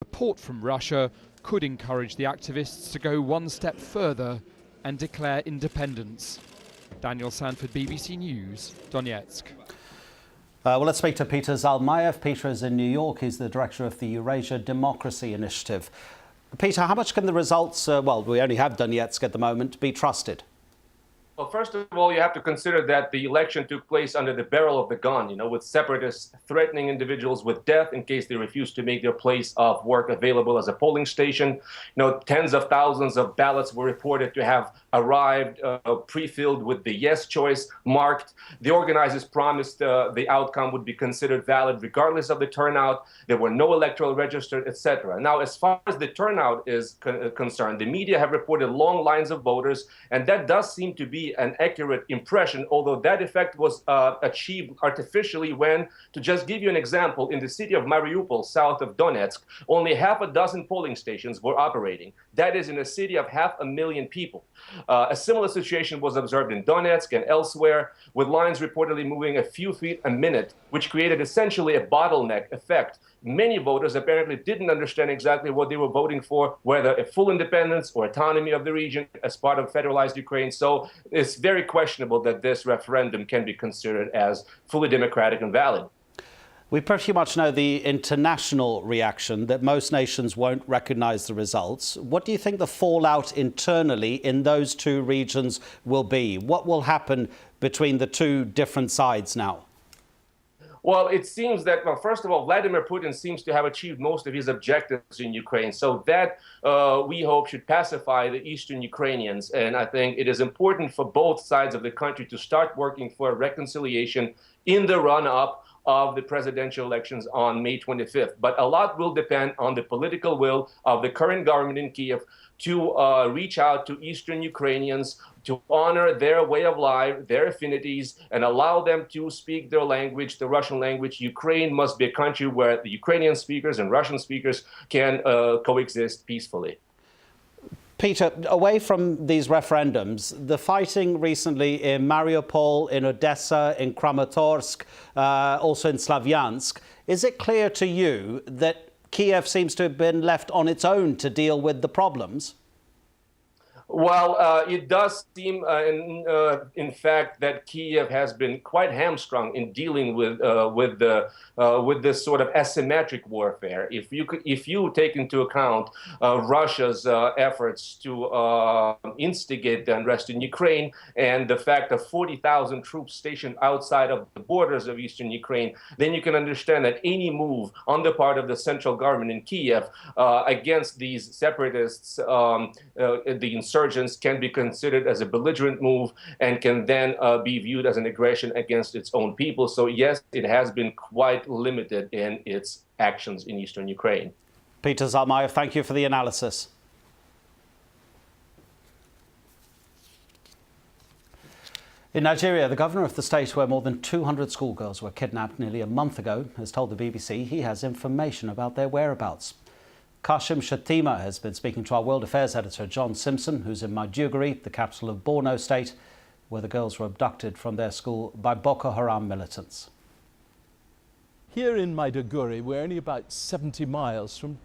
Support from Russia could encourage the activists to go one step further and declare independence. Daniel Sanford, BBC News, Donetsk. Well, let's speak to Peter Zalmayev. Peter is in New York. He's the director of the Eurasia Democracy Initiative. Peter, how much can the results, well, we only have Donetsk at the moment, be trusted? Well, first of all, you have to consider that the election took place under the barrel of the gun, with separatists threatening individuals with death in case they refuse to make their place of work available as a polling station. Tens of thousands of ballots were reported to have arrived pre-filled with the yes choice marked. The organizers promised the outcome would be considered valid regardless of the turnout. There were no electoral registered, etc. Now, as far as the turnout is concerned, the media have reported long lines of voters, and that does seem to be an accurate impression, although that effect was achieved artificially when, to just give you an example, in the city of Mariupol, south of Donetsk, only half a dozen polling stations were operating. That is in a city of 500,000 people. A similar situation was observed in Donetsk and elsewhere, with lines reportedly moving a few feet a minute, which created essentially a bottleneck effect. Many voters apparently didn't understand exactly what they were voting for, whether a full independence or autonomy of the region as part of federalized Ukraine. So it's very questionable that this referendum can be considered as fully democratic and valid. We pretty much know the international reaction, that most nations won't recognise the results. What do you think the fallout internally in those two regions will be? What will happen between the two different sides now? Well, it seems that, first of all, Vladimir Putin seems to have achieved most of his objectives in Ukraine. So that, we hope, should pacify the eastern Ukrainians. And I think it is important for both sides of the country to start working for a reconciliation in the run-up of the presidential elections on May 25th. But a lot will depend on the political will of the current government in Kiev to reach out to Eastern Ukrainians, to honor their way of life, their affinities, and allow them to speak their language, the Russian language. Ukraine must be a country where the Ukrainian speakers and Russian speakers can coexist peacefully. Peter, away from these referendums, the fighting recently in Mariupol, in Odessa, in Kramatorsk, also in Slavyansk, is it clear to you that Kiev seems to have been left on its own to deal with the problems? Well, it does seem, in fact, that Kiev has been quite hamstrung in dealing with this sort of asymmetric warfare. If you take into account Russia's efforts to instigate the unrest in Ukraine and the fact of 40,000 troops stationed outside of the borders of eastern Ukraine, then you can understand that any move on the part of the central government in Kiev against these separatists, the insurgents, can be considered as a belligerent move and can then be viewed as an aggression against its own people. So yes, it has been quite limited in its actions in eastern Ukraine. Peter Zalmayev, thank you for the analysis. In Nigeria, the governor of the state where more than 200 schoolgirls were kidnapped nearly a month ago has told the BBC he has information about their whereabouts. Kashim Shettima has been speaking to our World Affairs editor John Simpson, who's in Maiduguri, the capital of Borno State, where the girls were abducted from their school by Boko Haram militants. Here in Maiduguri, we're only about 70 miles from